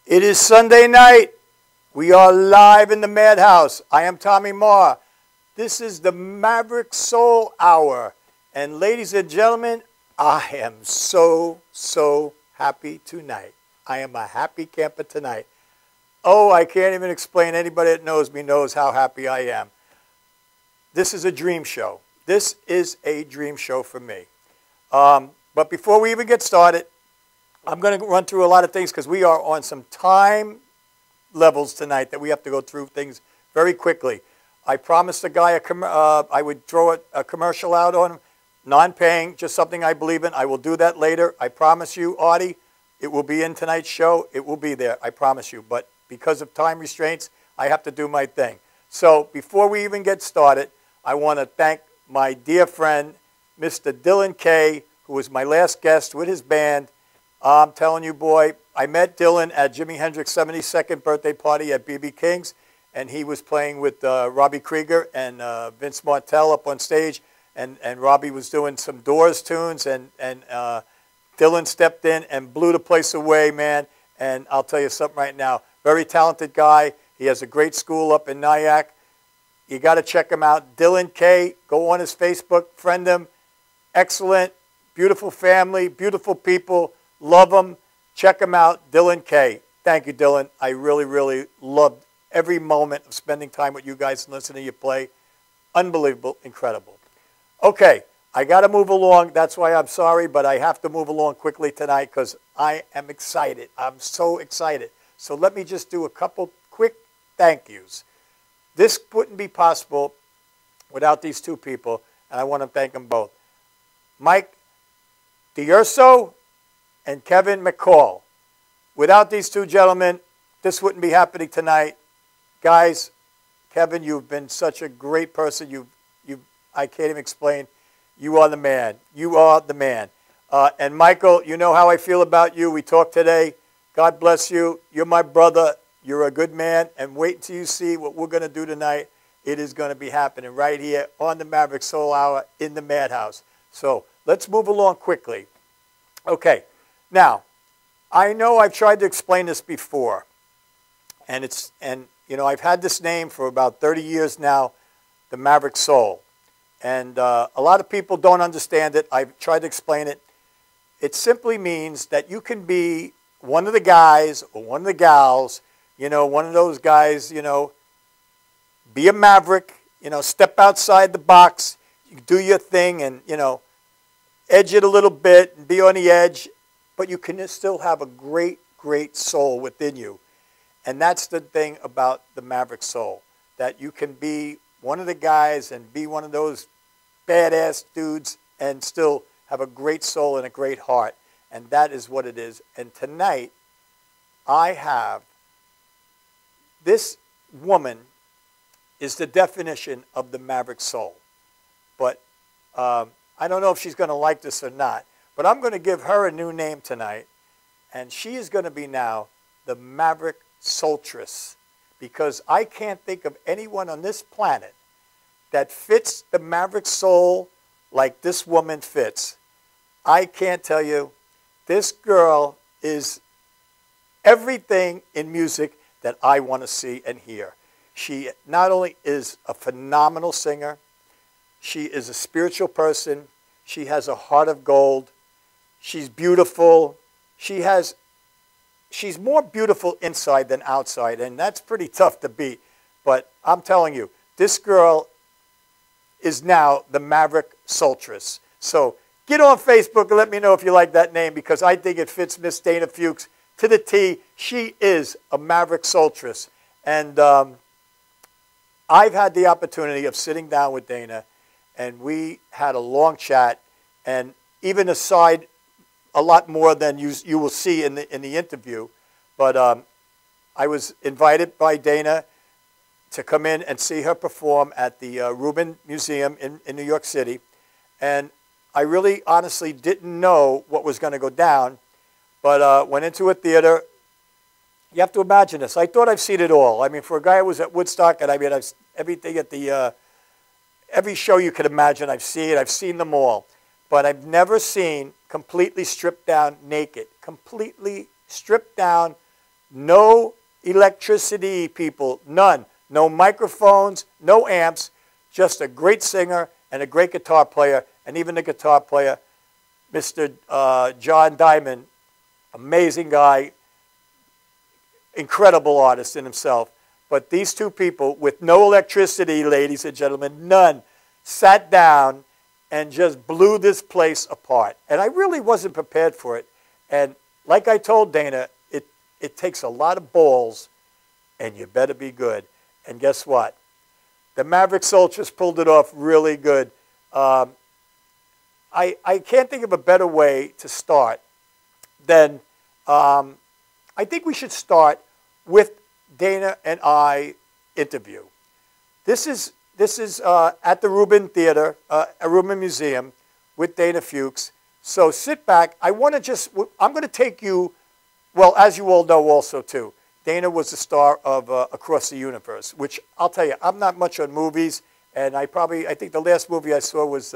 It is Sunday night. We are live in the Madhouse. I am Tommy Maher. This is the Maverick Soul Hour. And ladies and gentlemen, I am so happy tonight. I am a happy camper tonight. Oh, I can't even explain. Anybody that knows me knows how happy I am. This is a dream show. This is a dream show for me. But before we even get started, I'm going to run through a lot of things because we are on some time levels tonight that we have to go through things very quickly. I promised the guy I would throw a commercial out on him, non-paying, just something I believe in. I will do that later. I promise you, Artie, it will be in tonight's show. It will be there. I promise you. But because of time restraints, I have to do my thing. So before we even get started, I want to thank my dear friend, Mr. Dylan Kay, who was my last guest with his band. I'm telling you, boy, I met Dylan at Jimi Hendrix's 72nd birthday party at B.B. King's, and he was playing with Robbie Krieger and Vince Martell up on stage, and Robbie was doing some Doors tunes, and Dylan stepped in and blew the place away, man. And I'll tell you something right now, very talented guy. He has a great school up in Nyack. You got to check him out. Dylan Kay, go on his Facebook, friend him. Excellent, beautiful family, beautiful people. Love them. Check them out. Dylan Kay. Thank you, Dylan. I really loved every moment of spending time with you guys and listening to you play. Unbelievable. Incredible. Okay. I got to move along. That's why I'm sorry, but I have to move along quickly tonight because I am excited. I'm so excited. So let me just do a couple quick thank yous. This wouldn't be possible without these two people, and I want to thank them both. Mike D'Urso and Kevin McCall. Without these two gentlemen, this wouldn't be happening tonight. Guys, Kevin, you've been such a great person. I can't even explain. You are the man. You are the man. And Michael, you know how I feel about you. We talked today. God bless you. You're my brother. You're a good man. And wait until you see what we're going to do tonight. It is going to be happening right here on the Maverick Soul Hour in the Madhouse. So let's move along quickly. Okay. Now, I know I've tried to explain this before, and you know, I've had this name for about 30 years now, the Maverick Soul, and a lot of people don't understand it. I've tried to explain it. It simply means that you can be one of the guys or one of the gals, you know, one of those guys, you know, be a maverick, you know, step outside the box, you do your thing, and you know, edge it a little bit and be on the edge. But you can still have a great soul within you. And that's the thing about the Maverick Soul, that you can be one of the guys and be one of those badass dudes and still have a great soul and a great heart. And that is what it is. And tonight, I have, this woman is the definition of the Maverick Soul. But I don't know if she's going to like this or not. But I'm going to give her a new name tonight, and she is going to be now the Maverick Soultress, because I can't think of anyone on this planet that fits the Maverick Soul like this woman fits. I can't tell you, this girl is everything in music that I want to see and hear. She not only is a phenomenal singer, she is a spiritual person, she has a heart of gold. She's beautiful. She's more beautiful inside than outside, and that's pretty tough to beat. But I'm telling you, this girl is now the Maverick Soultress. So get on Facebook and let me know if you like that name, because I think it fits Miss Dana Fuchs to the T. She is a Maverick Soultress. And I've had the opportunity of sitting down with Dana, and we had a long chat, and even aside a lot more than you will see in the interview. But I was invited by Dana to come in and see her perform at the Rubin Museum in New York City. And I really honestly didn't know what was going to go down, but went into a theater. You have to imagine this. I thought I've seen it all. I mean, for a guy who was at Woodstock, and I mean, everything at the, every show you could imagine, I've seen them all. But I've never seen completely stripped down naked, completely stripped down No electricity, people, none. No microphones, no amps, just a great singer and a great guitar player, and even the guitar player, Mr. John Diamond, amazing guy, incredible artist in himself. But these two people, with no electricity, ladies and gentlemen, none, sat down and just blew this place apart. And I really wasn't prepared for it. And like I told Dana, it takes a lot of balls, and you better be good. And guess what? The Maverick Soul just pulled it off really good. I can't think of a better way to start than, I think we should start with Dana and I interview. This is at the Rubin Theater, Rubin Museum, with Dana Fuchs. So sit back. I'm going to take you, well, as you all know also too, Dana was the star of Across the Universe, which I'll tell you, I'm not much on movies, and I think the last movie I saw was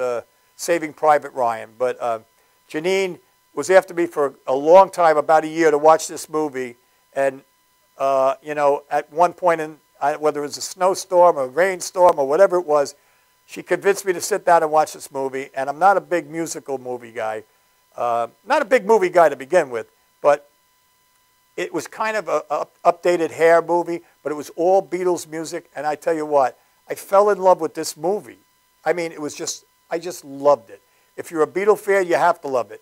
Saving Private Ryan. But Janine was after me for a long time, about a year, to watch this movie. And, you know, at one point, whether it was a snowstorm or a rainstorm or whatever it was, she convinced me to sit down and watch this movie. And I'm not a big musical movie guy. Not a big movie guy to begin with, but it was kind of a updated Hair movie, but it was all Beatles music. And I tell you what, I fell in love with this movie. I mean, it was just, I just loved it. If you're a Beatle fan, you have to love it.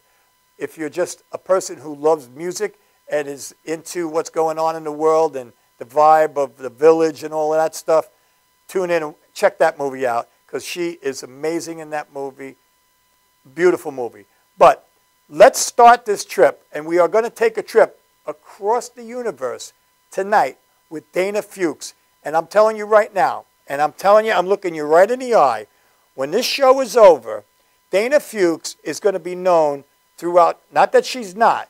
If you're just a person who loves music and is into what's going on in the world and the vibe of the Village and all of that stuff, tune in and check that movie out, because she is amazing in that movie. Beautiful movie. But let's start this trip, and we are going to take a trip across the universe tonight with Dana Fuchs. And I'm telling you right now, and I'm telling you, I'm looking you right in the eye, when this show is over, Dana Fuchs is going to be known throughout, not that she's not,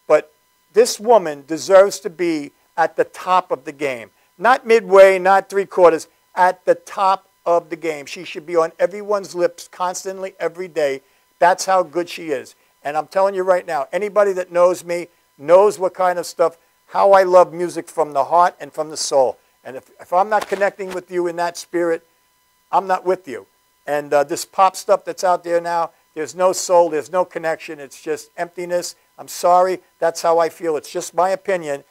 but this woman deserves to be at the top of the game. Not midway, not three-quarters, at the top of the game. She should be on everyone's lips constantly, every day. That's how good she is. And I'm telling you right now, anybody that knows me knows what kind of stuff, how I love music from the heart and from the soul. And if I'm not connecting with you in that spirit, I'm not with you. And this pop stuff that's out there now, there's no soul, there's no connection, it's just emptiness. I'm sorry, that's how I feel. It's just my opinion.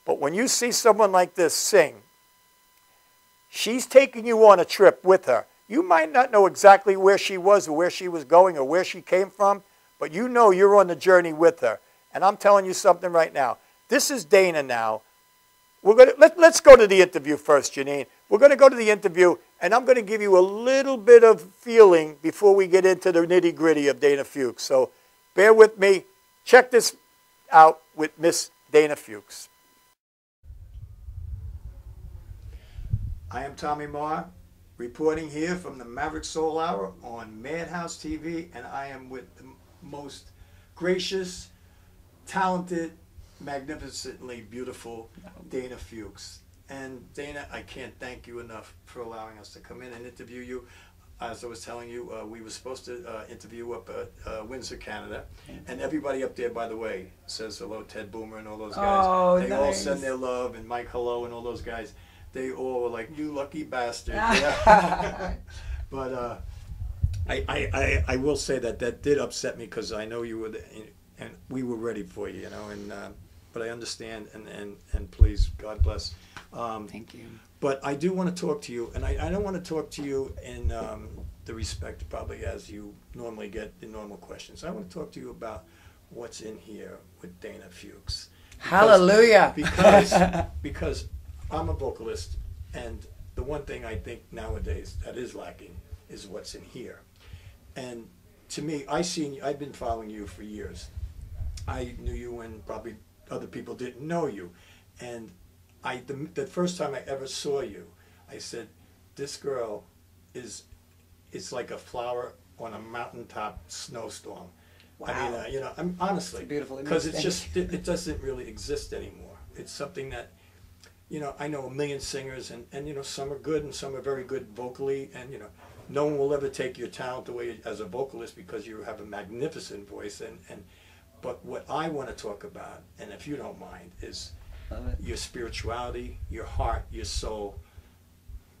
But when you see someone like this sing, she's taking you on a trip with her. You might not know exactly where she was or where she was going or where she came from, but you know you're on the journey with her. And I'm telling you something right now. This is Dana now. Let's go to the interview first, Janine. We're going to go to the interview, and I'm going to give you a little bit of feeling before we get into the nitty-gritty of Dana Fuchs. So bear with me. Check this out with Miss Dana Fuchs. I am Tommy Maher, reporting here from the Maverick Soul Hour on Madhouse TV, and I am with the most gracious, talented, magnificently beautiful Dana Fuchs. And Dana, I can't thank you enough for allowing us to come in and interview you. As I was telling you, we were supposed to interview up at Windsor, Canada. And everybody up there, by the way, says hello, Ted Boomer and all those guys. Oh, they nice. all send their love, and Mike hello and all those guys. They all were like, you lucky bastard. But I will say that did upset me, because I know you were and we were ready for you, you know. And but I understand, and please, God bless. Thank you. But I do want to talk to you, and I don't want to talk to you in the respect probably as you normally get the normal questions. I want to talk to you about what's in here with Dana Fuchs. Hallelujah. Because I'm a vocalist, and the one thing I think nowadays that is lacking is what's in here. And to me, I've been following you for years. I knew you when probably other people didn't know you. And the first time I ever saw you, I said, this girl is like a flower on a mountaintop snowstorm. Wow. I mean, you know, honestly, it's a beautiful image. because it's just, it doesn't really exist anymore. It's something that, you know, I know a million singers, and you know, some are good and some are very good vocally, and you know, no one will ever take your talent away as a vocalist, because you have a magnificent voice. But what I want to talk about, and if you don't mind, is your spirituality, your heart, your soul,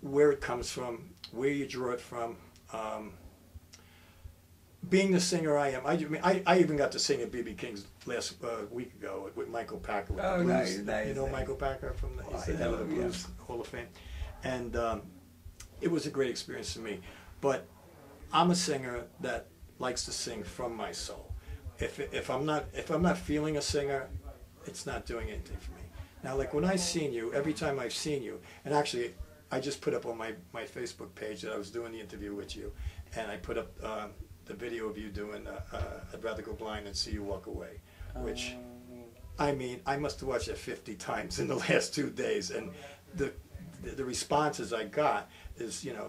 where it comes from, where you draw it from. Being the singer I am, I even got to sing at B.B. King's last week ago with Michael Packer. With the blues. Nice. You know Michael Packer from he's the head of the Blues Hall of Fame, and it was a great experience for me. But I'm a singer that likes to sing from my soul. If I'm not feeling a singer, it's not doing anything for me. Now, like when I've seen you, every time I've seen you, and actually I just put up on my Facebook page that I was doing the interview with you, and I put up the video of you doing I'd Rather Go Blind Than See You Walk Away, which, I mean, I must have watched it 50 times in the last 2 days, and the responses I got is, you know,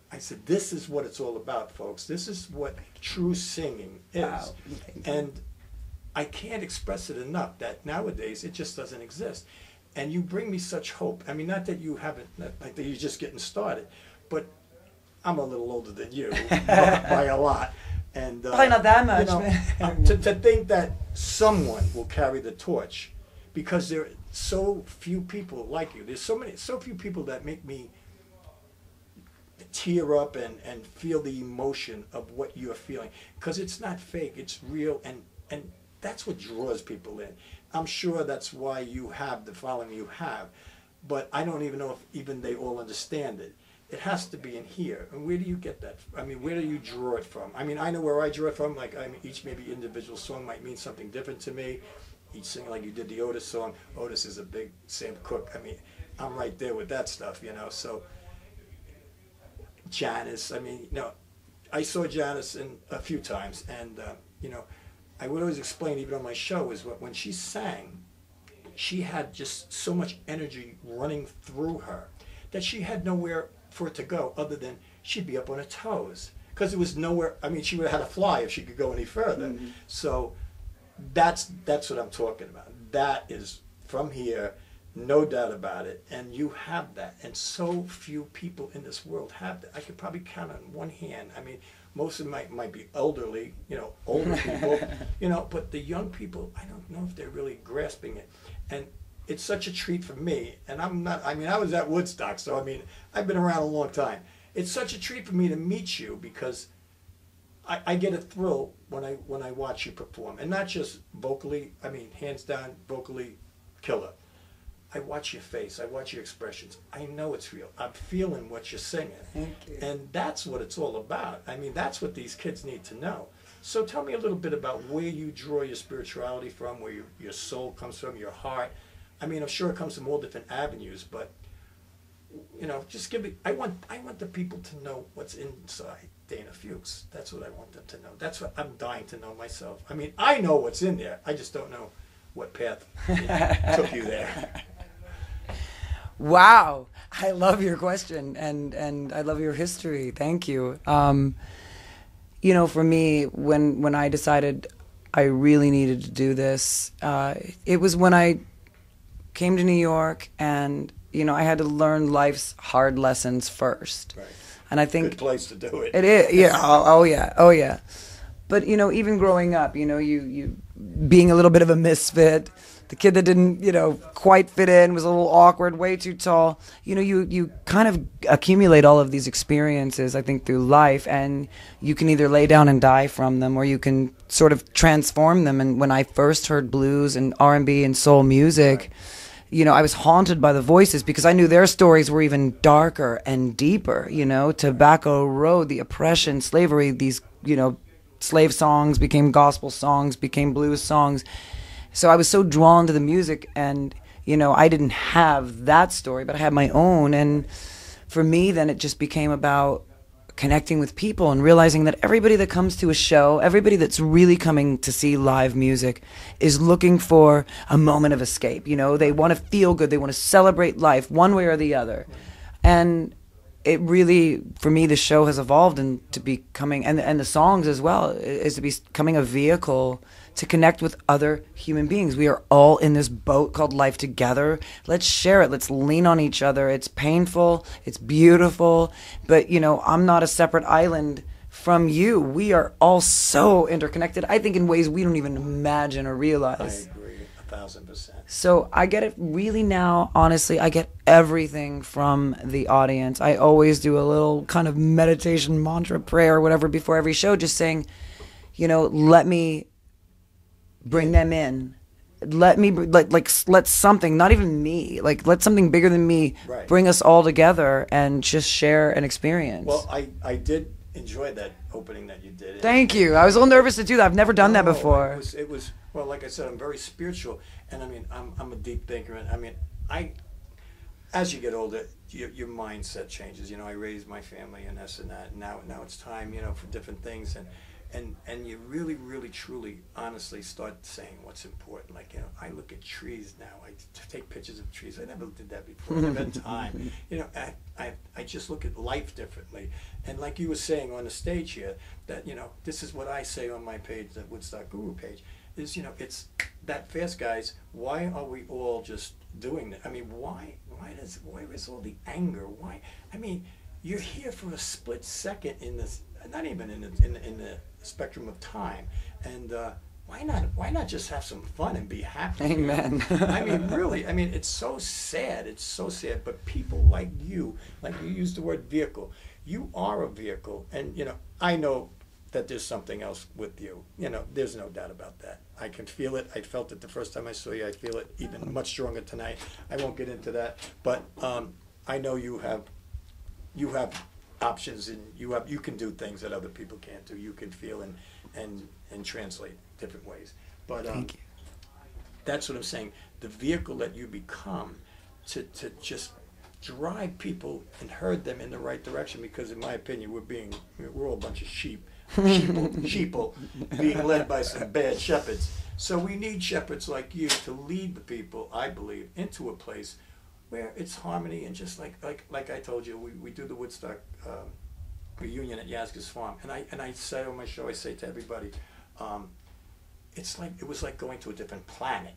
I said, this is what it's all about, folks. This is what true singing is. Wow. And I can't express it enough that nowadays it just doesn't exist. And you bring me such hope. I mean, not that you haven't, not that you're just getting started, but I'm a little older than you by a lot. And probably not that much. You know, to think that someone will carry the torch, because there are so few people like you. There's so few people that make me tear up and feel the emotion of what you're feeling, because it's not fake, it's real, and that's what draws people in. I'm sure that's why you have the following you have, but I don't even know if even they all understand it. It has to be in here. And where do you get that? I mean, where do you draw it from? I mean, I know where I draw it from. Like, I mean, each maybe individual song might mean something different to me. Each singer, like you did the Otis song. Otis is a big Sam Cooke. I mean, I'm right there with that stuff, you know. So Janice, I mean, you know, I saw Janice a few times, and you know, I would always explain, even on my show, is when she sang, she had just so much energy running through her that she had nowhere for it to go other than she'd be up on her toes, because there was nowhere. I mean, she would have had to fly if she could go any further. Mm-hmm. So that's what I'm talking about. That is from here, no doubt about it. And you have that, and so few people in this world have that. I could probably count on one hand. I mean, most of them might be elderly, you know, older people, you know, but the young people, I don't know if they're really grasping it. And it's such a treat for me, and I'm not, I mean, I was at Woodstock, so I mean, I've been around a long time. It's such a treat for me to meet you, because I get a thrill when I watch you perform, and not just vocally. I mean, hands down, vocally, killer. I watch your face, I watch your expressions. I know it's real. I'm feeling what you're singing. Thank you. And that's what it's all about. I mean, that's what these kids need to know. So tell me a little bit about where you draw your spirituality from, where your soul comes from, your heart. I mean, I'm sure it comes from all different avenues, but, you know, just give me, I want the people to know what's inside Dana Fuchs. That's what I want them to know. That's what I'm dying to know myself. I mean, I know what's in there. I just don't know what path took you there. Wow. I love your question, and I love your history. Thank you. You know, for me, when I decided I really needed to do this, it was when I came to New York, and you know, I had to learn life's hard lessons first. Right. And I think good place to do it. It is, yeah. Oh yeah. But you know, even growing up, you know, you being a little bit of a misfit, the kid that didn't, you know, quite fit in, was a little awkward, way too tall. You know, you kind of accumulate all of these experiences, I think, through life, and you can either lay down and die from them, or you can sort of transform them. And when I first heard blues and R&B and soul music, right, you know, I was haunted by the voices, because I knew their stories were even darker and deeper. You know, Tobacco Road, the oppression, slavery, these, you know, slave songs became gospel songs, became blues songs. So I was so drawn to the music, and, you know, I didn't have that story, but I had my own. And for me, then it just became about connecting with people and realizing that everybody that comes to a show, everybody that's really coming to see live music, is looking for a moment of escape. You know, they want to feel good. They want to celebrate life one way or the other. And it really, for me, the show has evolved into becoming, and the songs as well, is to becoming a vehicle to connect with other human beings. We are all in this boat called life together. Let's share it. Let's lean on each other. It's painful. It's beautiful. But, you know, I'm not a separate island from you. We are all so interconnected, I think, in ways we don't even imagine or realize. I agree 1,000%. So I get it really now, honestly, I get everything from the audience. I always do a little kind of meditation mantra prayer or whatever before every show, just saying, let me bring them in. Let me, let something, not even me, let something bigger than me bring us all together and just share an experience. Well, I did enjoy that opening that you did. Thank you. I was a little nervous to do that. I've never done that before. It was, well, like I said, I'm very spiritual, and I mean, I'm a deep thinker, and I mean, as you get older, your mindset changes. I raised my family and this and that, and now it's time, for different things, and you really, really, truly, honestly start saying what's important. Like, I look at trees now. I take pictures of trees. I never did that before. I never had time. I just look at life differently. And like you were saying on the stage here, that, this is what I say on my page, the Woodstock Guru page, is, it's that fast, guys. Why are we all just doing that? I mean, why is all the anger? Why? I mean, you're here for a split second in this, not even in the spectrum of time, and why not just have some fun and be happy? Amen. I mean, really, it's so sad. It's so sad. But people like you used the word vehicle. You are a vehicle, and I know that there's something else with you. There's no doubt about that. I can feel it. I felt it the first time I saw you. I feel it even much stronger tonight. I won't get into that, but I know you have options, and you can do things that other people can't do. You can feel and translate different ways. But thank you. That's what I'm saying. The vehicle that you become to just drive people and herd them in the right direction, because in my opinion we're all a bunch of sheeple being led by some bad shepherds. So we need shepherds like you to lead the people, I believe, into a place where it's harmony, and just like I told you, we do the Woodstock reunion at Yazga's farm, and I say on my show, I say to everybody, it was like going to a different planet,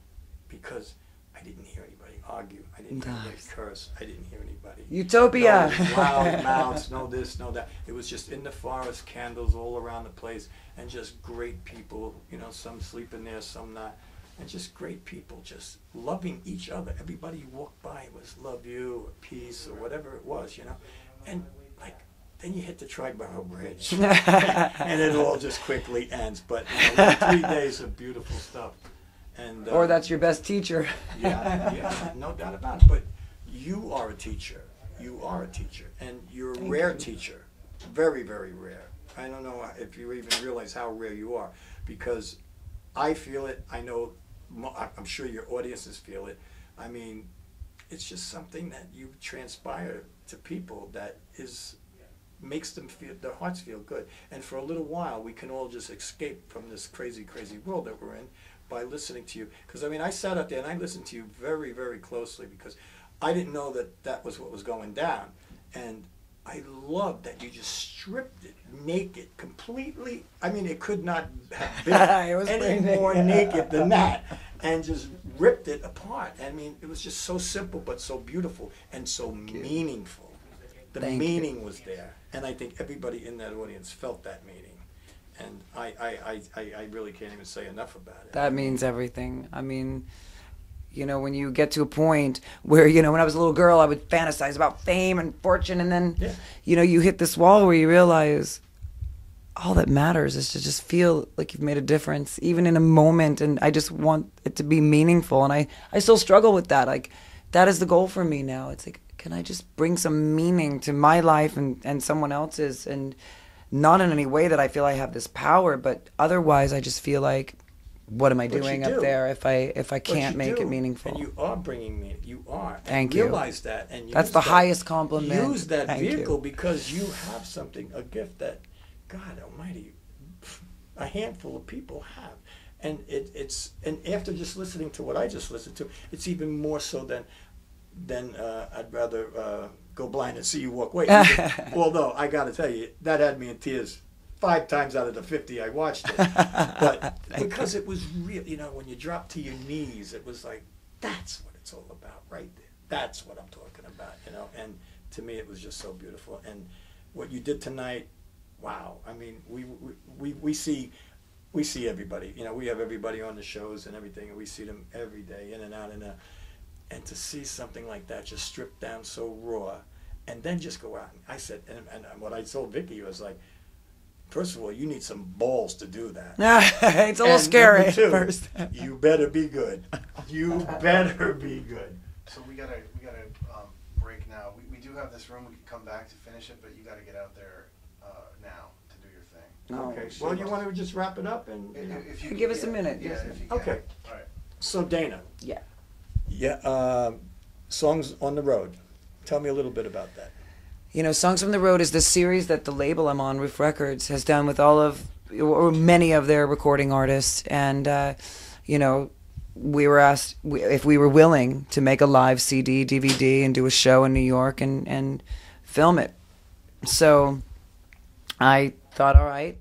because I didn't hear anybody argue, I didn't hear anybody curse, I didn't hear anybody. Utopia. No loud mouths, no this, no that. It was just in the forest, candles all around the place, and just great people. Some sleeping there, some not. And just great people, just loving each other. Everybody you walked by was love you, or peace, or whatever it was, And then you hit the Triborough Bridge, and it all just quickly ends. But 3 days of beautiful stuff. And or that's your best teacher. yeah, no doubt about it. But you are a teacher. You are a teacher, and you're a rare teacher. Very, very rare. I don't know if you even realize how rare you are, because I feel it. I know. I'm sure your audiences feel it. I mean, it's just something that you transpire to people that makes them feel, their hearts feel good. And for a little while, we can all just escape from this crazy, crazy world that we're in by listening to you. Because I sat out there and I listened to you very, very closely, because I didn't know that was what was going down. And I love that you just stripped it naked, completely. It could not have been any more naked than that, and just ripped it apart. It was just so simple, but so beautiful and so meaningful. The meaning was there, and I think everybody in that audience felt that meaning. And I really can't even say enough about it. That means everything. When you get to a point where, when I was a little girl, I would fantasize about fame and fortune, and then, you hit this wall where you realize all that matters is to just feel like you've made a difference, even in a moment, and I just want it to be meaningful, and I still struggle with that. That is the goal for me now. It's like, can I just bring some meaning to my life and someone else's, and not in any way that I feel I have this power, but otherwise I just feel like, what am I doing up there if I can't make it meaningful? And you are bringing meaning. You are. Thank you. Realize that. And that's the highest compliment. Use that vehicle because you have something, a gift that, God Almighty, a handful of people have. And and after just listening to what I just listened to, it's even more so than I'd rather go blind and see you walk away. Although I got to tell you, that had me in tears 5 times out of the 50 I watched it. But because it was real, when you drop to your knees, it was like, that's what it's all about right there. That's what I'm talking about, And to me, it was just so beautiful. And what you did tonight, wow. We see we see everybody. You know, we have everybody on the shows and everything, and we see them every day, in and out, and to see something like that just stripped down so raw, and then just go out. I said, and what I told Vicky was like, first of all, you need some balls to do that. It's a little scary at two, first. You better be good. You better be good. So we gotta break now. We do have this room. We can come back to finish it, but you gotta get out there now to do your thing. Okay. Well, you want to just wrap it up and If you Give us a minute. Yeah, Yes. if you can. Okay. All right. So Dana. Yeah. Yeah. Songs on the Road. Tell me a little bit about that. You know, Songs from the Road is the series that the label I'm on, Roof Records, has done with all of, or many of their recording artists. And, you know, we were asked if we were willing to make a live CD, DVD, and do a show in New York and film it. So I thought, all right,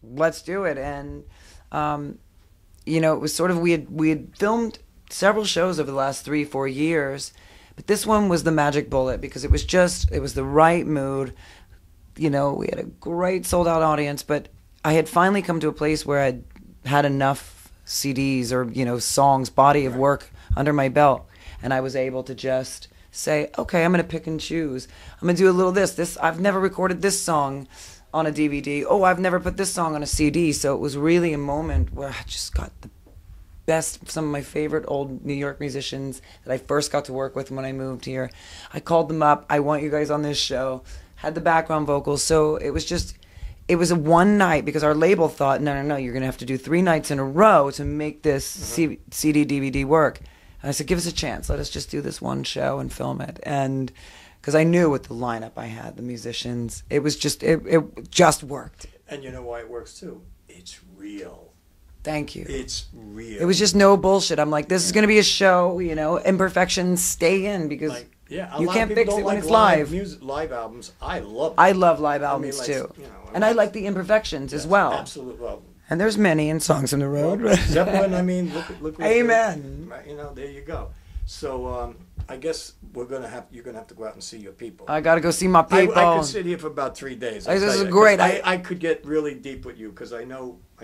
let's do it. And, you know, it was sort of, we had filmed several shows over the last 3-4 years. But this one was the magic bullet because it was the right mood. You know, we had a great sold out audience, but I had finally come to a place where I'd had enough CDs or, you know, songs, body of work under my belt. And I was able to just say, okay, I'm going to pick and choose. I'm going to do a little this. I've never recorded this song on a DVD. Oh, I've never put this song on a CD. So it was really a moment where I just got the best, some of my favorite old New York musicians that I first got to work with when I moved here. I called them up. I want you guys on this show. Had the background vocals. So it was a one night because our label thought, no, you're going to have to do 3 nights in a row to make this CD, DVD work. And I said, give us a chance. Let us just do this one show and film it. And because I knew with the lineup I had, the musicians, it just worked. And you know why it works too? It's real. Thank you. It's real. It was just no bullshit. I'm like, this is going to be a show, you know, imperfections stay in because you can't fix it when it's live. Live albums, I love them. I love live albums too. You know, and I like the imperfections as well. Absolutely. Well, and there's many in Songs from the Road. Zeppelin, I mean, look. Amen. You know, there you go. So I guess you're gonna have to go out and see your people. I got to go see my people. I could sit here for about 3 days. This is great. I could get really deep with you because I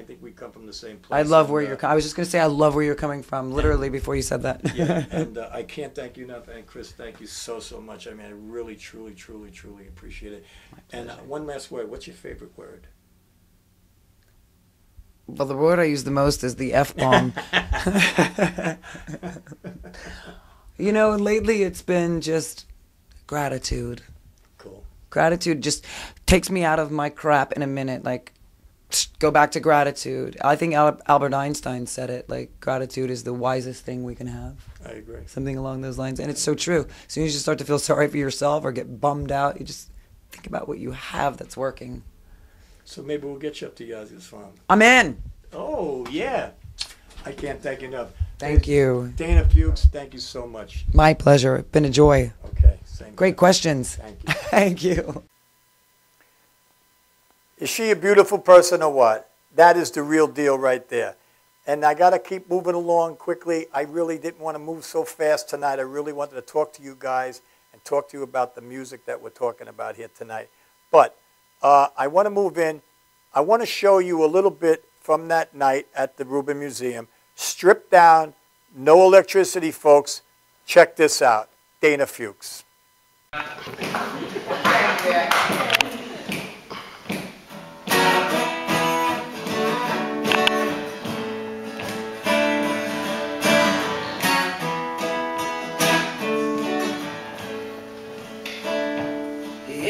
think we come from the same place. I love where you're coming. I was just going to say I love where you're coming from, literally, before you said that. Yeah, and I can't thank you enough. And Chris, thank you so much. I mean, I really, truly appreciate it. And one last word. What's your favorite word? Well, the word I use the most is the F-bomb. You know, lately it's been just gratitude. Cool. Gratitude just takes me out of my crap in a minute. Like, go back to gratitude. I think Albert Einstein said it. Like, gratitude is the wisest thing we can have. I agree. Something along those lines. And it's so true. As soon as you start to feel sorry for yourself or get bummed out, you just think about what you have that's working. So maybe we'll get you up to Yaz's farm. I'm in. Oh, yeah. I can't thank you enough. Thank you. Dana Fuchs, thank you so much. My pleasure. It's been a joy. Okay. Same Great questions. Thank you. Thank you. Is she a beautiful person or what? That is the real deal right there. And I got to keep moving along quickly. I really didn't want to move so fast tonight. I really wanted to talk to you guys and talk to you about the music that we're talking about here tonight. But I want to move in. I want to show you a little bit from that night at the Rubin Museum. Stripped down, no electricity, folks. Check this out. Dana Fuchs.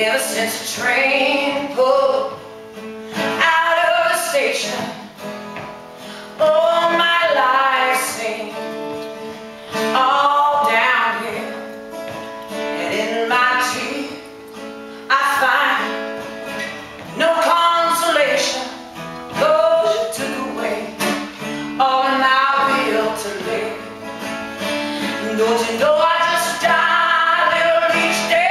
Ever since the train pulled out of the station, all my life seemed all downhill, and in my tears I find no consolation. Those you took away all my will to live. Don't you know I just died little each day?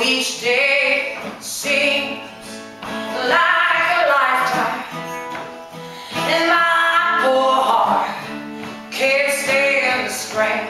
Each day seems like a lifetime, and my poor heart can't stand the strain.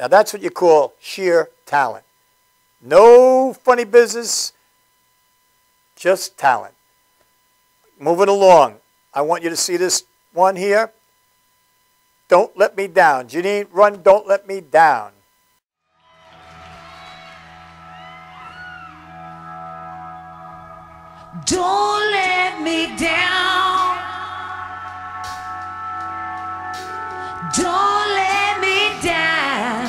Now that's what you call sheer talent. No funny business, just talent. Moving along, I want you to see this one here. Don't Let Me Down. Janine, run Don't Let Me Down. Don't let me down. Don't let me down.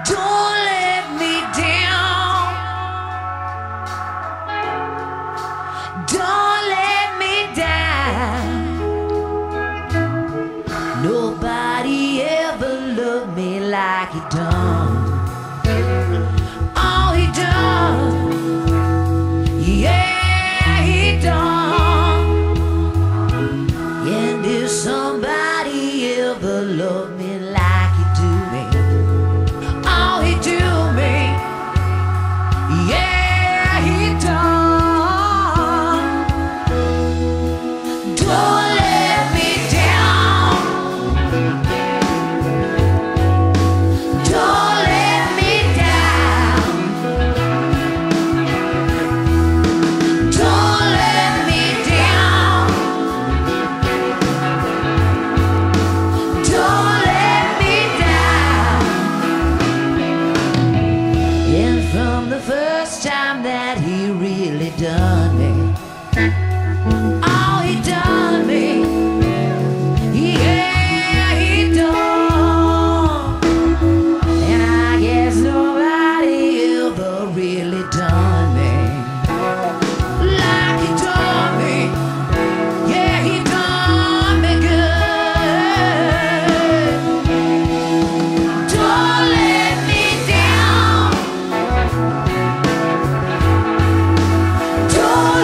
Don't let me down. Don't let me down. Nobody ever loved me like you done. Oh, he done. Yeah, he done. And if somebody ever loved me like you do me, oh, he do me. Yeah, he done. Don't let me down. Don't let me down. Don't let me down. Don't let me down. And from the first time that he really done me, oh, he done me. Yeah, he done. And I guess nobody ever really done me like he done me. Yeah, he done me good. Don't let me down. Don't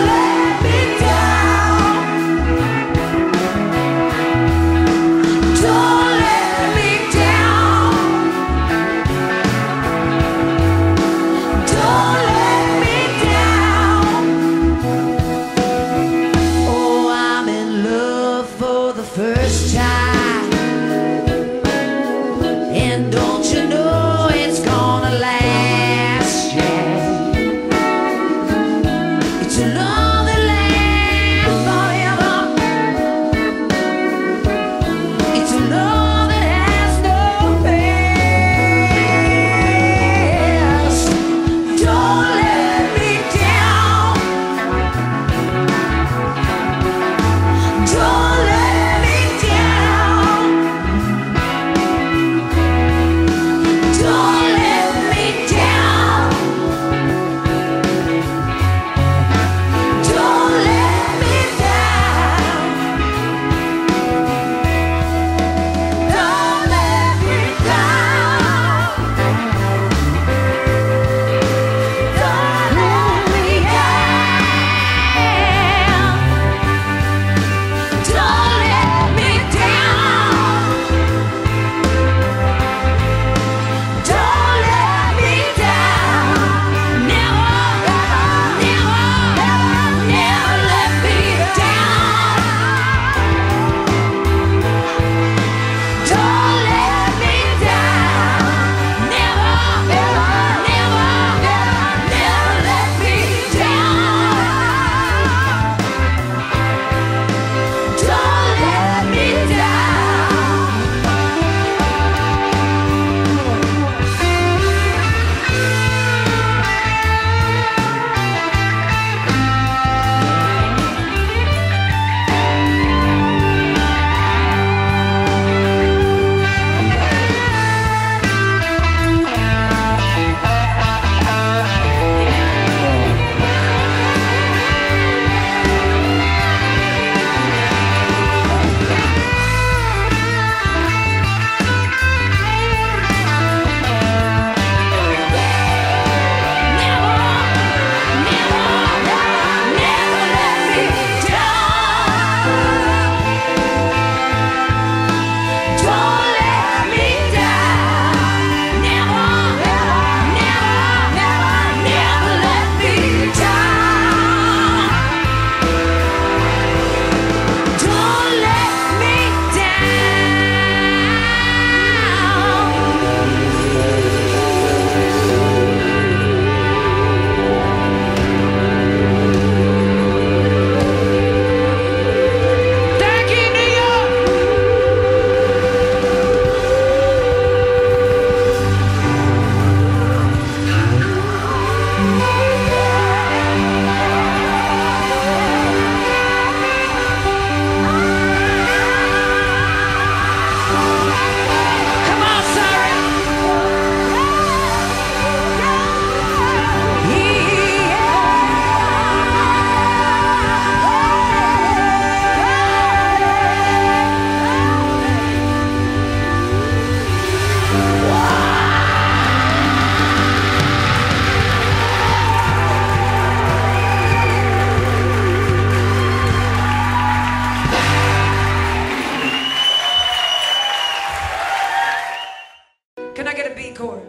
Can I get a B chord?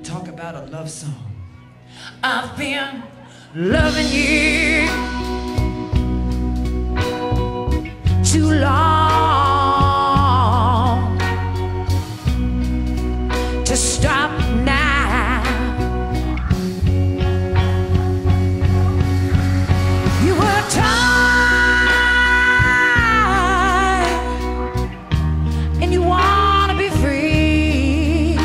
Talk about a love song. I've been loving you too long to stop now. You were tired and you want to be free,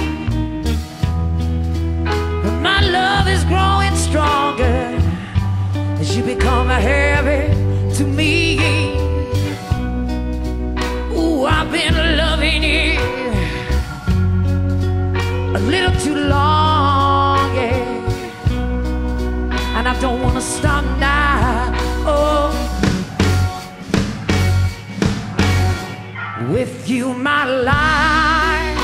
but my love is growing stronger as you become a habit to me. Ooh, I've been loving you a little too long, yeah, and I don't want to stop now. Oh, with you, my life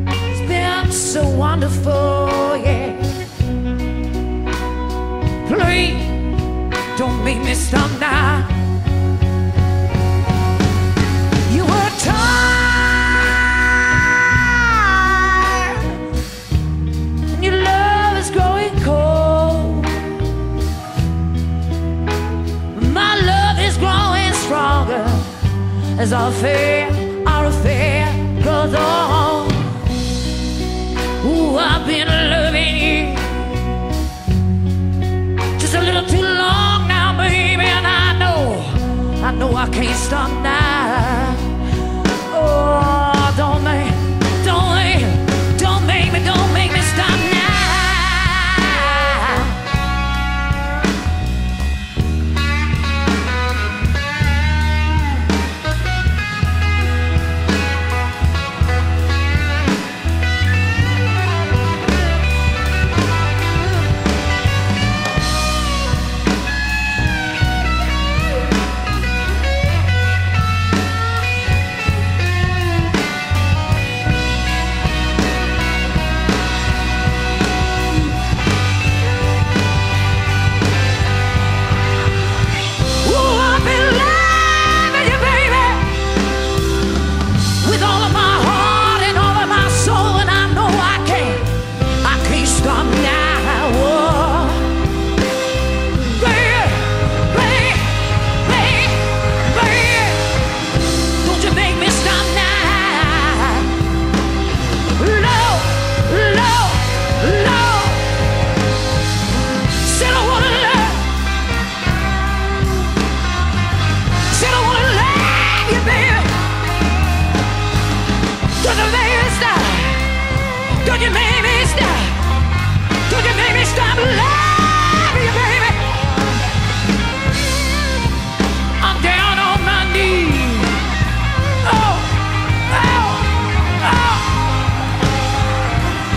has been so wonderful, yeah. Please don't make me stop now. You were tired and your love is growing cold. My love is growing stronger as our affair goes on. Ooh, I've been loving you just a little too long now, baby, and I know I can't stop now. Oh, don't make me stop now. Don't you make me stop? Don't you make me stop loving you, baby? I'm down on my knees. Oh, oh, oh.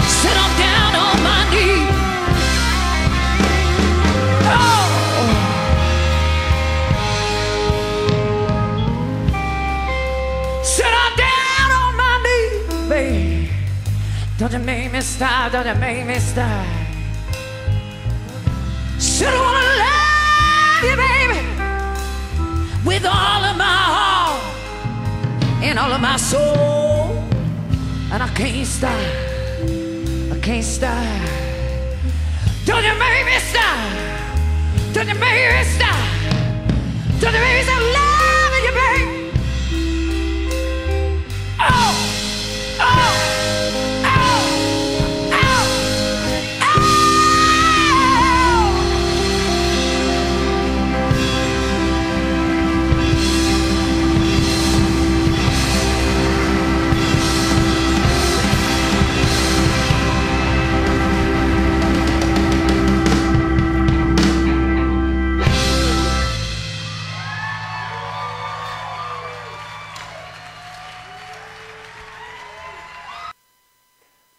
Said I'm down on my knees. Oh. Said I'm down on my knees, baby. Don't you make me stop, don't you make me stop. Said I wanna love you, baby, with all of my heart and all of my soul. And I can't stop, I can't stop. Don't you make me stop, don't you make me stop. Don't you make me stop loving you, baby. Oh, oh.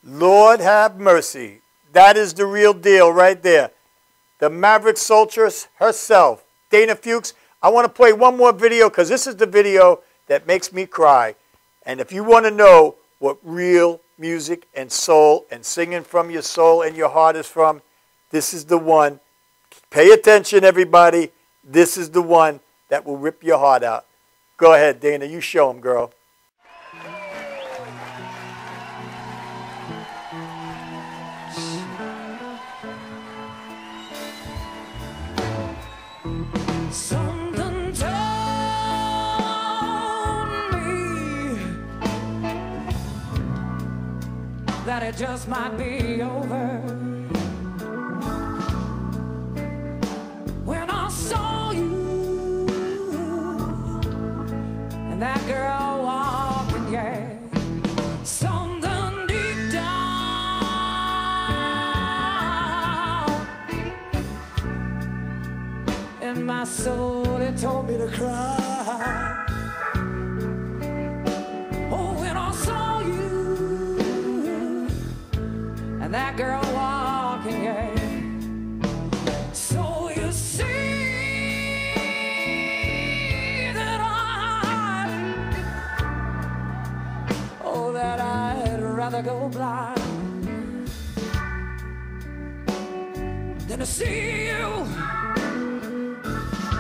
Lord have mercy. That is the real deal right there. The Maverick Soulstress herself, Dana Fuchs. I want to play one more video because this is the video that makes me cry. And if you want to know what real music and soul and singing from your soul and your heart is from, this is the one. Pay attention, everybody. this is the one that will rip your heart out. Go ahead, Dana. You show him, girl. Something told me that it just might be over. When I saw you and that girl walking, yeah, something deep down in my soul, it told me to cry. Oh, when I saw you and that girl walking, yeah. So you see that I'd rather go blind than to see you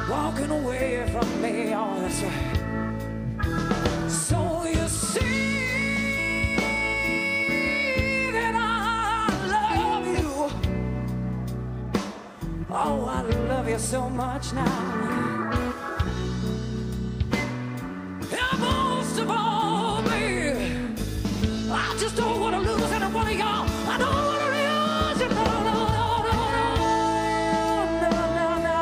walking away from me. Oh, that's right. So you see that I love you. Oh, I love you so much now. And most of all, baby, I just don't want to lose any one of y'all. I don't want to lose you. No, no, no, no, no, no, no.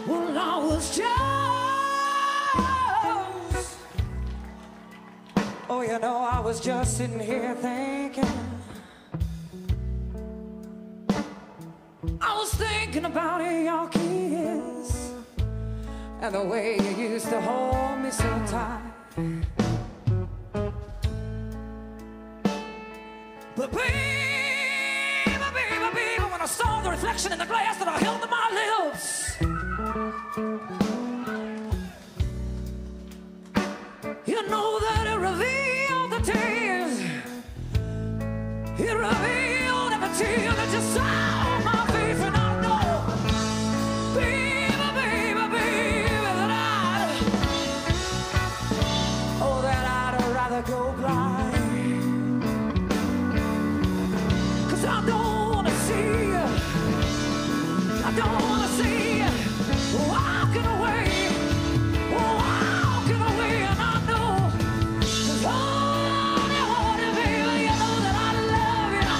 Well, I was just, oh, you know, I was just sitting here thinking. I was thinking about your kiss and the way you used to hold me so tight. But baby, baby, baby, when I saw the reflection in the glass that I held to my lips, you know that it revealed the tears. It revealed every tear that you saw on my face, and I know, baby, baby, baby, that I'd rather go blind. 'Cause I don't wanna see you. I don't wanna see you walking away, walking away, and I know, 'cause honey, baby, you know that I love you.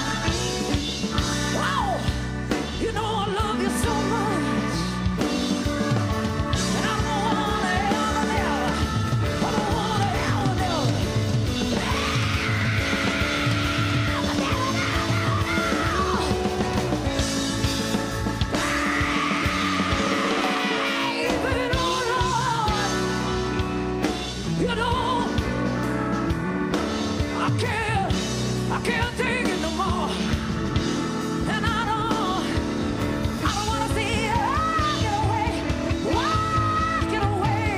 Oh, you know I love you so much, and I don't wanna ever live. I don't wanna ever live. You know, I can't take it no more. And I don't wanna see you walking away, walking away.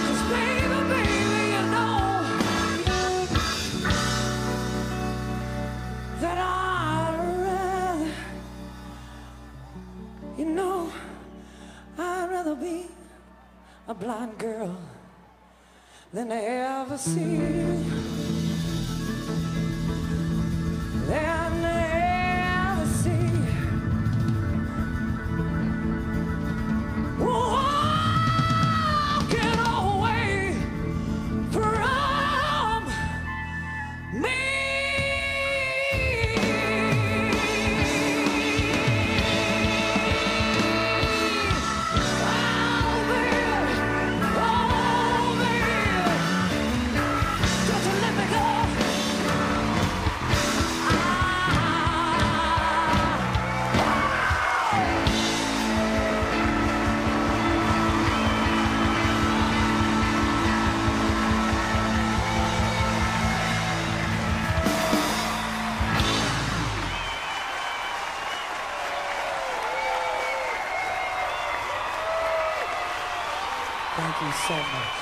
'Cause baby, blind girl than I ever see. Than I ever see. Walking away from me. Thank you so much.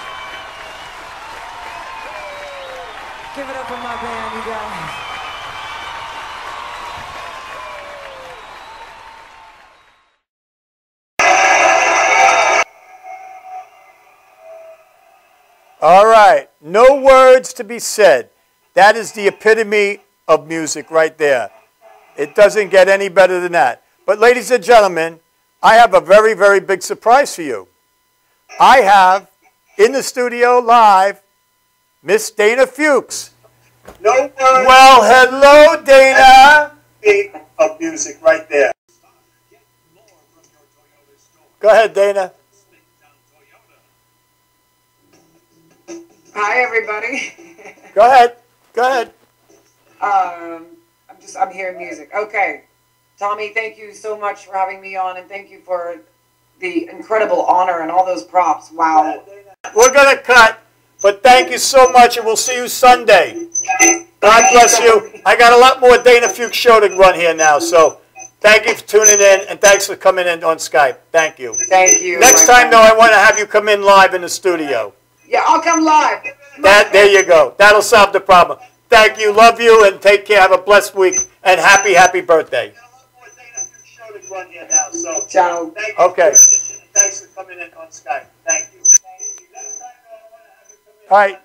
Give it up for my band, you guys. All right, no words to be said. That is the epitome of music right there. It doesn't get any better than that. But ladies and gentlemen, I have a very, very big surprise for you. I have, in the studio live, Miss Dana Fuchs. No words. Well, hello, Dana. Big of music right there. Go ahead, Dana. Hi, everybody. Go ahead. Go ahead. I'm hearing music. Okay. Tommy, thank you so much for having me on, and thank you for the incredible honor and all those props. Wow. We're going to cut, but thank you so much, and we'll see you Sunday. God bless you. I got a lot more Dana Fuchs show to run here now, so thank you for tuning in, and thanks for coming in on Skype. Thank you. Thank you. Next time, though, I want to have you come in live in the studio. Yeah, I'll come live. There you go. That'll solve the problem. Thank you. Love you, and take care. Have a blessed week, and happy, happy birthday. Ciao. Okay. Thanks for coming in on Skype. Thank you. All right.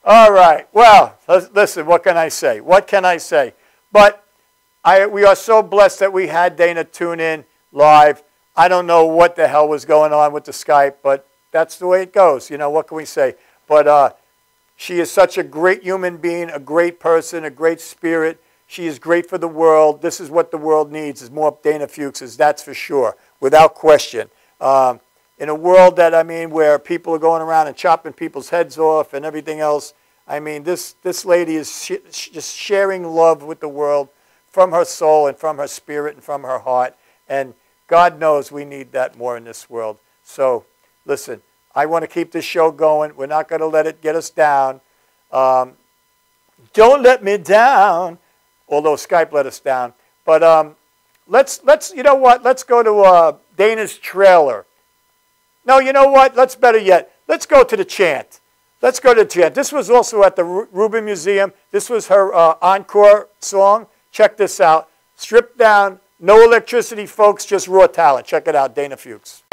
All right. Well, listen, what can I say? What can I say? But we are so blessed that we had Dana tune in live. I don't know what the hell was going on with the Skype, but that's the way it goes. You know, what can we say? But she is such a great human being, a great person, a great spirit. She is great for the world. This is what the world needs, is more Dana Fuchs, that's for sure, without question. In a world that, I mean, where people are going around and chopping people's heads off and everything else, I mean, this lady is just sharing love with the world from her soul and from her spirit and from her heart. And God knows we need that more in this world. So, listen, I want to keep this show going. We're not going to let it get us down. Don't let me down, although Skype let us down. But let's you know what? Let's go to Dana's trailer. No, you know what? Let's better yet. Let's go to the chant. Let's go to the chant. This was also at the Rubin Museum. This was her encore song. Check this out. Stripped down, no electricity, folks, just raw talent. Check it out, Dana Fuchs.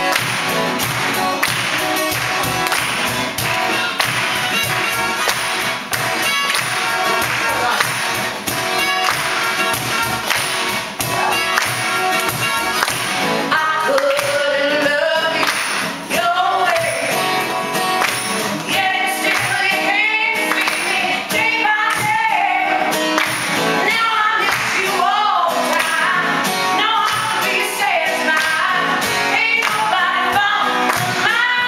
Ain't nobody found my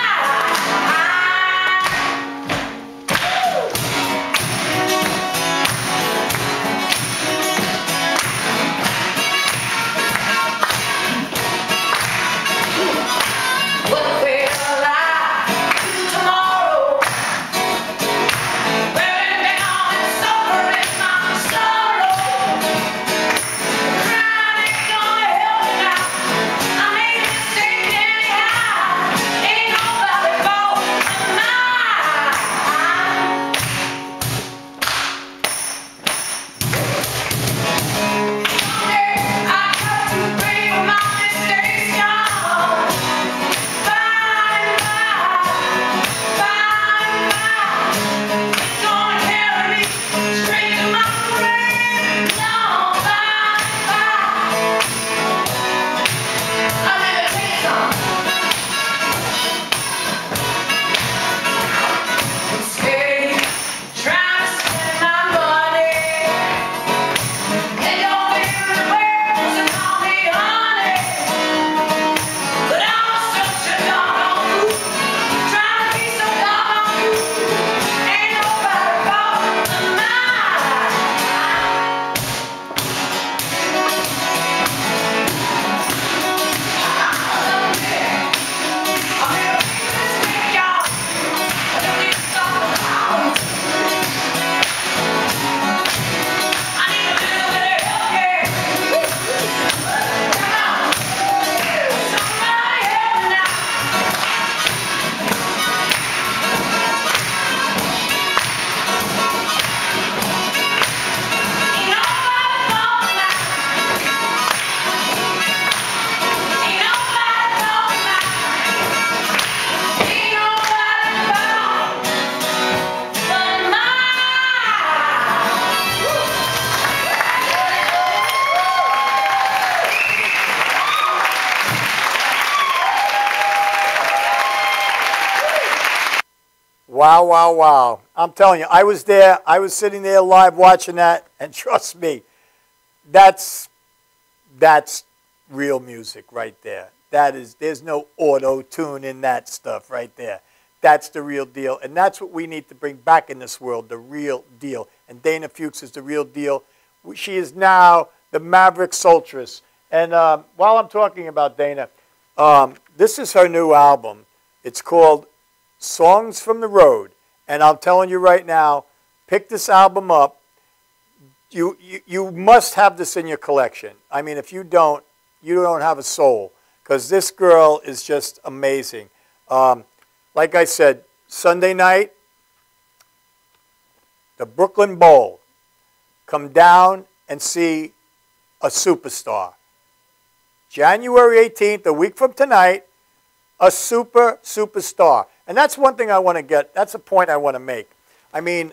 Wow, wow, wow. I'm telling you, I was there. I was sitting there live watching that, and trust me, that's real music right there. There's no auto-tune in that stuff right there. That's the real deal, and that's what we need to bring back in this world, the real deal. And Dana Fuchs is the real deal. She is now the Maverick Soulstress. And while I'm talking about Dana, this is her new album. It's called Songs from the Road. And I'm telling you right now, pick this album up. You must have this in your collection. I mean, if you don't have a soul, because this girl is just amazing. Like I said, Sunday night, the Brooklyn Bowl. Come down and see a superstar. January 18th, a week from tonight, a superstar. And that's one thing I want to get. That's a point I want to make. I mean,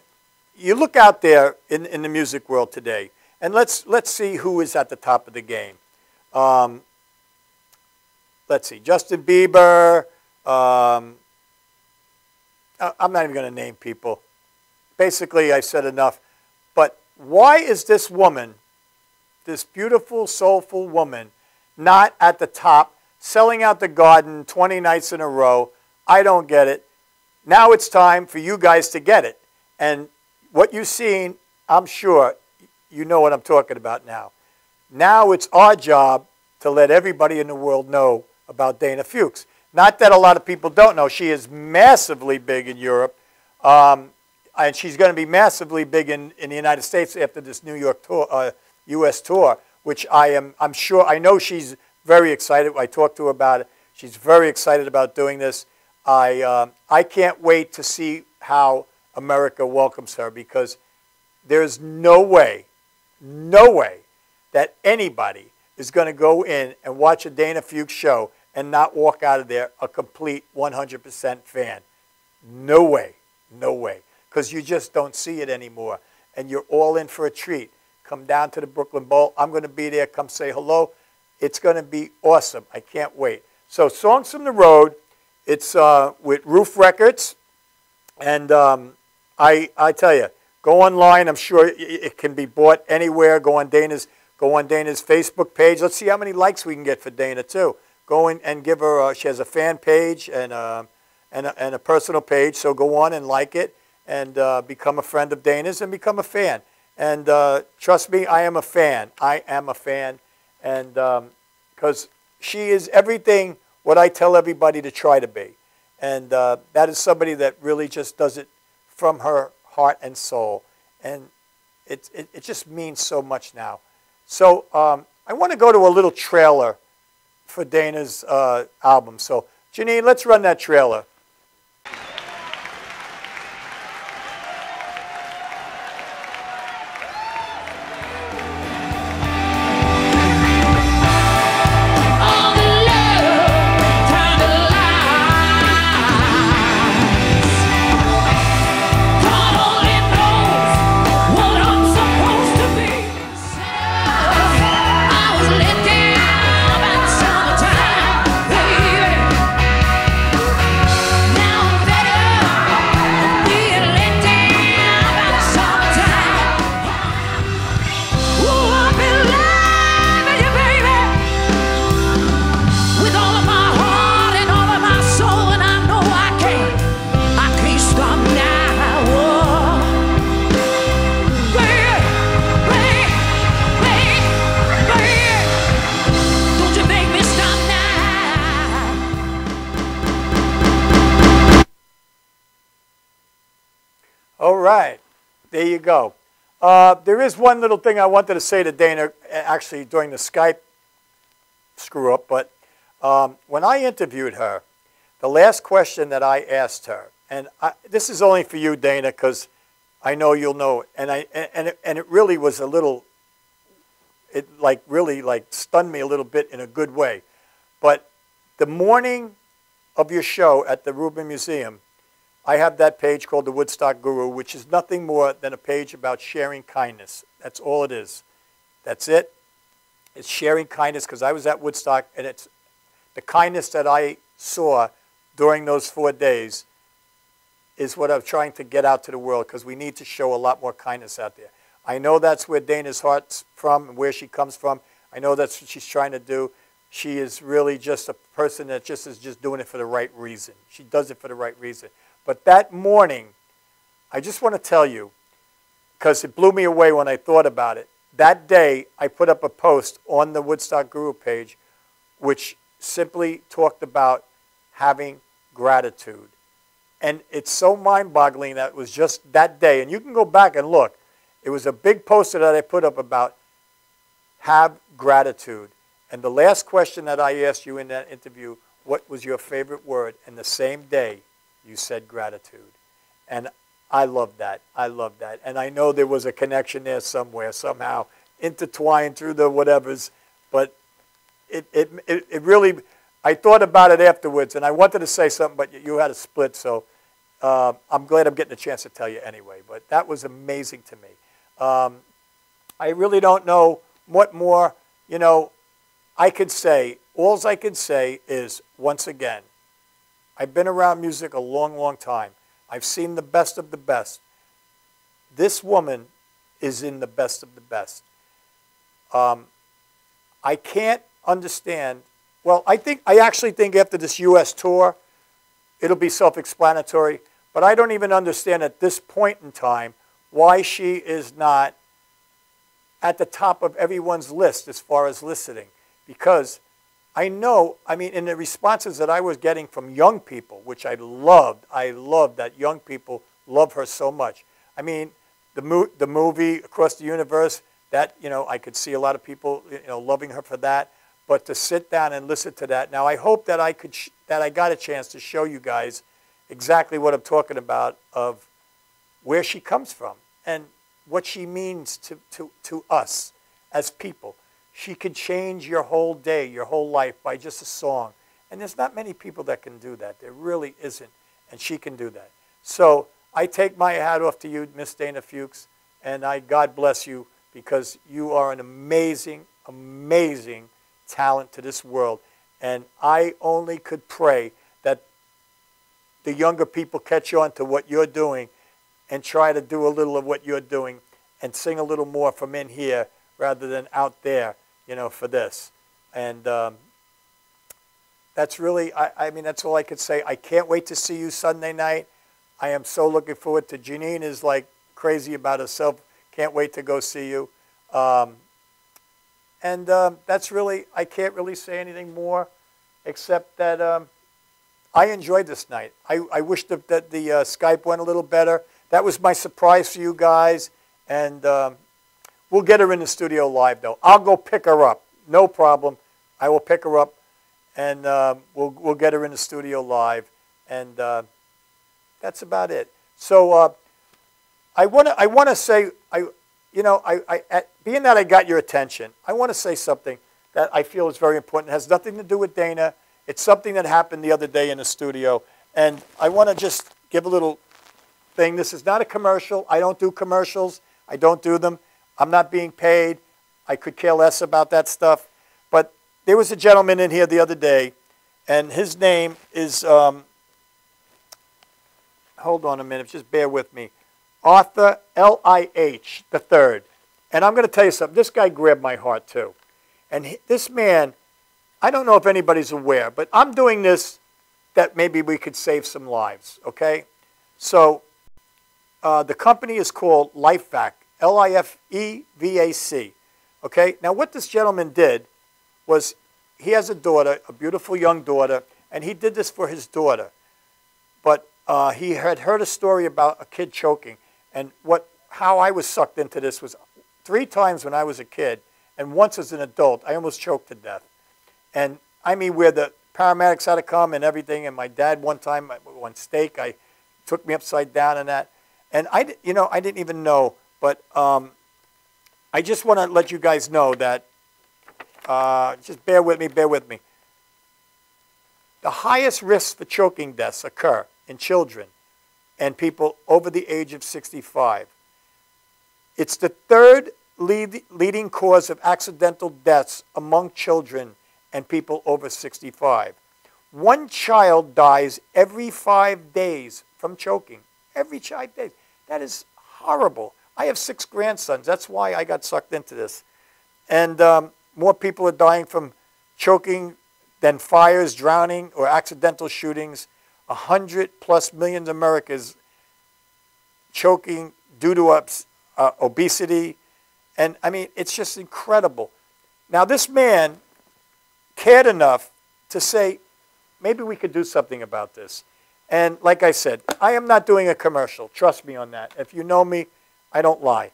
you look out there in the music world today, and let's see who is at the top of the game. Let's see, Justin Bieber. I'm not even going to name people. Basically, I said enough. But why is this woman, this beautiful, soulful woman, not at the top, selling out the Garden 20 nights in a row? I don't get it. Now it's time for you guys to get it. And what you've seen, I'm sure you know what I'm talking about now. Now it's our job to let everybody in the world know about Dana Fuchs. Not that a lot of people don't know. She is massively big in Europe. And she's going to be massively big in the United States after this New York tour, U.S. tour, which I'm sure, I know she's very excited. I talked to her about it. She's very excited about doing this. I can't wait to see how America welcomes her, because there's no way that anybody is going to go in and watch a Dana Fuchs show and not walk out of there a complete 100% fan. No way. No way. Because you just don't see it anymore. And you're all in for a treat. Come down to the Brooklyn Bowl. I'm going to be there. Come say hello. It's going to be awesome. I can't wait. So Songs from the Road, it's with Roof Records. And I tell you, go online. I'm sure it can be bought anywhere. Go on Dana's Facebook page. Let's see how many likes we can get for Dana, too. Go in and give her, she has a fan page and a personal page. So go on and like it. And become a friend of Dana's and become a fan. And trust me, I am a fan. I am a fan. And because she is everything what I tell everybody to try to be. And that is somebody that really just does it from her heart and soul. And it just means so much now. So I want to go to a little trailer for Dana's album. So Janine, let's run that trailer. All right, there you go. There is one little thing I wanted to say to Dana, actually during the Skype screw-up, but when I interviewed her, the last question that I asked her, and this is only for you, Dana, because I know you'll know it, and it really was a little, it really stunned me a little bit in a good way. But the morning of your show at the Rubin Museum, I have that page called The Woodstock Guru, which is nothing more than a page about sharing kindness. That's all it is. That's it. It's sharing kindness, because I was at Woodstock, and it's the kindness that I saw during those 4 days. is what I'm trying to get out to the world, because we need to show a lot more kindness out there. I know that's where Dana's heart's from and where she comes from. I know that's what she's trying to do. She is really just a person that is just doing it for the right reason. She does it for the right reason. But that morning, I just want to tell you, because it blew me away when I thought about it. That day, I put up a post on the Woodstock Guru page, which simply talked about having gratitude. And it's so mind-boggling that it was just that day. And you can go back and look. It was a big poster that I put up about have gratitude. And the last question that I asked you in that interview, what was your favorite word? And the same day, you said gratitude. And I love that. I love that. And I know there was a connection there somewhere, somehow, intertwined through the whatevers. But it really, I thought about it afterwards, and I wanted to say something, but you had a split, so I'm glad I'm getting a chance to tell you anyway. But that was amazing to me. I really don't know what more, I could say. All I can say is, once again, I've been around music a long, long time. I've seen the best of the best. This woman is in the best of the best. I can't understand. Well, I actually think after this U.S. tour, it'll be self-explanatory. But I don't even understand at this point in time why she is not at the top of everyone's list as far as listening. Because I know, in the responses that I was getting from young people, which I loved that young people love her so much. The movie Across the Universe, that, I could see a lot of people, loving her for that. But to sit down and listen to that. Now, I hope that I got a chance to show you guys exactly what I'm talking about, of where she comes from and what she means to us as people. She can change your whole day, your whole life by just a song. And there's not many people that can do that. There really isn't. And she can do that. So I take my hat off to you, Miss Dana Fuchs, and God bless you, because you are an amazing, amazing talent to this world. And I only could pray that the younger people catch on to what you're doing and try to do a little of what you're doing and sing a little more from in here rather than out there, for this. And that's really, that's all I could say. I can't wait to see you Sunday night. I am so looking forward to. Janine is like crazy about herself. Can't wait to go see you. That's really, I can't really say anything more except that I enjoyed this night. I wish that the Skype went a little better. That was my surprise for you guys. And we'll get her in the studio live, though. I'll go pick her up. No problem. I will pick her up, and we'll get her in the studio live. And that's about it. So I want to say, being that I got your attention, I want to say something that I feel is very important. It has nothing to do with Dana. It's something that happened the other day in the studio. And I want to just give a little thing. This is not a commercial. I don't do commercials. I don't do them. I'm not being paid. I could care less about that stuff. But there was a gentleman in here the other day, and his name is, hold on a minute, just bear with me, Arthur L.I.H. III. And I'm going to tell you something. This guy grabbed my heart, too. And this man, I don't know if anybody's aware, but I'm doing this that maybe we could save some lives, okay? So the company is called LifeVac, L-I-F-E-V-A-C, okay? Now, what this gentleman did was he has a daughter, a beautiful young daughter, and he did this for his daughter. But he had heard a story about a kid choking. And how I was sucked into this was 3 times when I was a kid, and once as an adult, I almost choked to death. And where the paramedics had to come and everything, and my dad one time, one steak, took me upside down and that. And I didn't even know, but I just want to let you guys know that, just bear with me. The highest risks for choking deaths occur in children and people over the age of 65. It's the 3rd leading cause of accidental deaths among children and people over 65. One child dies every 5 days from choking. Every 5 days. That is horrible. I have 6 grandsons. That's why I got sucked into this. And more people are dying from choking than fires, drowning, or accidental shootings. 100+ million Americans choking due to obesity. And I mean, it's just incredible. Now, this man cared enough to say, maybe we could do something about this. And like I said, I am not doing a commercial. Trust me on that. If you know me, I don't lie.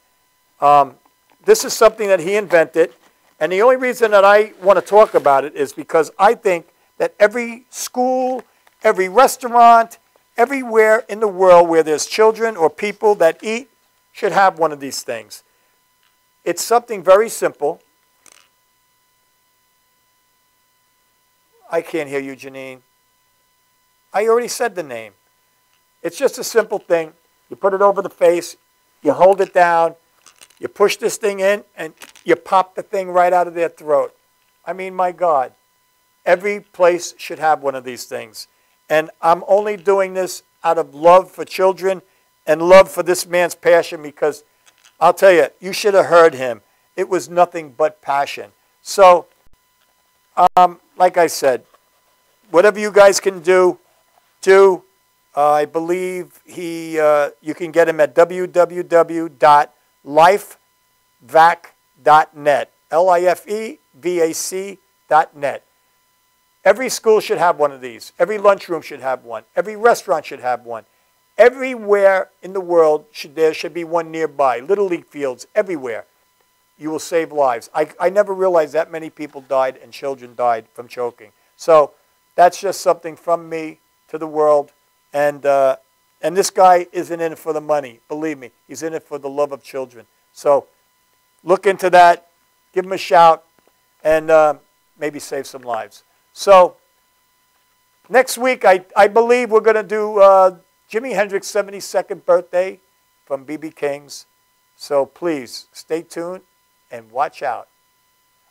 This is something that he invented. And the only reason that I want to talk about it is because I think that every school, every restaurant, everywhere in the world where there's children or people that eat should have one of these things. It's something very simple. I can't hear you, Janine. I already said the name. It's just a simple thing. You put it over the face, you hold it down, you push this thing in, and you pop the thing right out of their throat. I mean, my God. Every place should have one of these things. And I'm only doing this out of love for children and love for this man's passion, because I'll tell you, you should have heard him. It was nothing but passion. So, like I said, whatever you guys can do. I believe you can get him at www.lifevac.net. LifeVac.net. Every school should have one of these. Every lunchroom should have one. Every restaurant should have one. Everywhere in the world there should be one nearby. Little league fields, everywhere. You will save lives. I never realized that many people died and children died from choking. So that's just something from me to the world. And this guy isn't in it for the money. Believe me, he's in it for the love of children. So look into that. Give him a shout. And maybe save some lives. So next week, I believe we're going to do Jimi Hendrix's 72nd birthday from B.B. King's. So please stay tuned and watch out.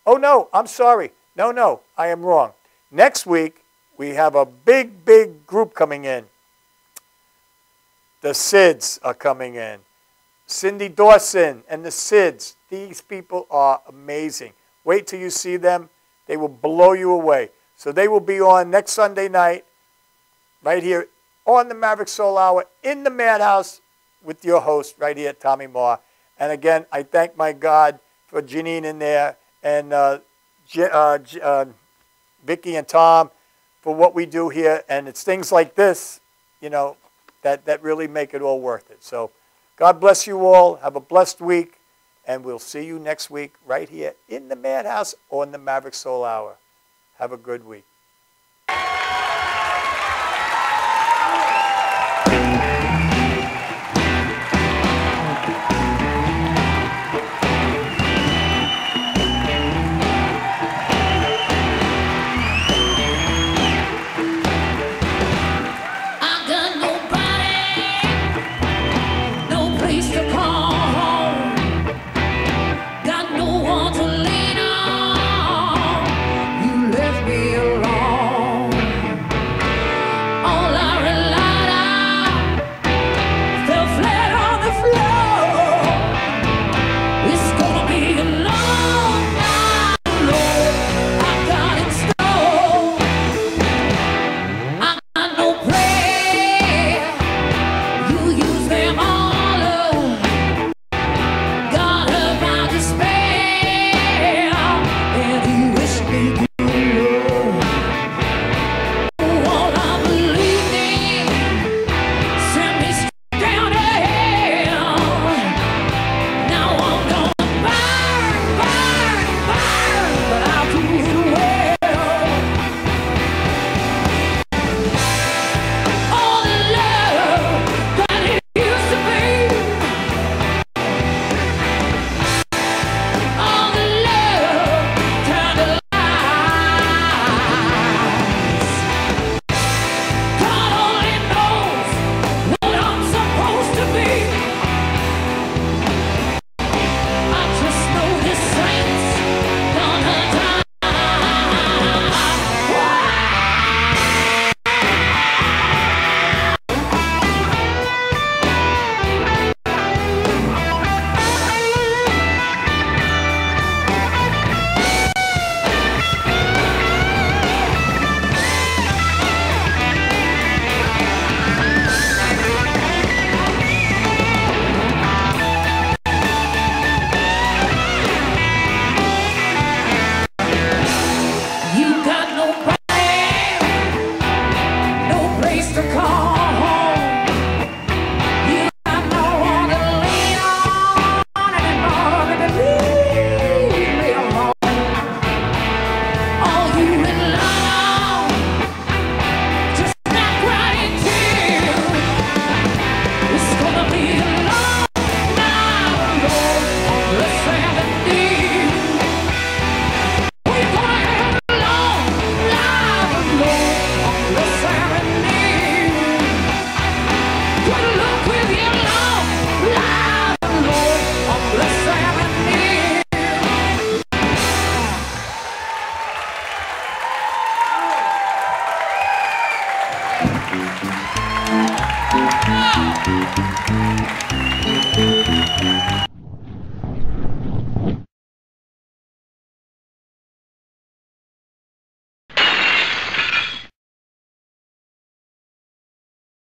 Oh, no, I'm sorry. No, I am wrong. Next week, we have a big, big group coming in. The Sids are coming in. Cindy Dawson and the Sids. These people are amazing. Wait till you see them. They will blow you away. So they will be on next Sunday night, right here on the Maverick Soul Hour in the Madhouse with your host right here, Tommy Maher. And again, I thank my God for Janine in there and Vicky and Tom for what we do here. And it's things like this, you know, that really make it all worth it. So God bless you all. Have a blessed week. And we'll see you next week right here in the Madhouse on the Maverick Soul Hour. Have a good week.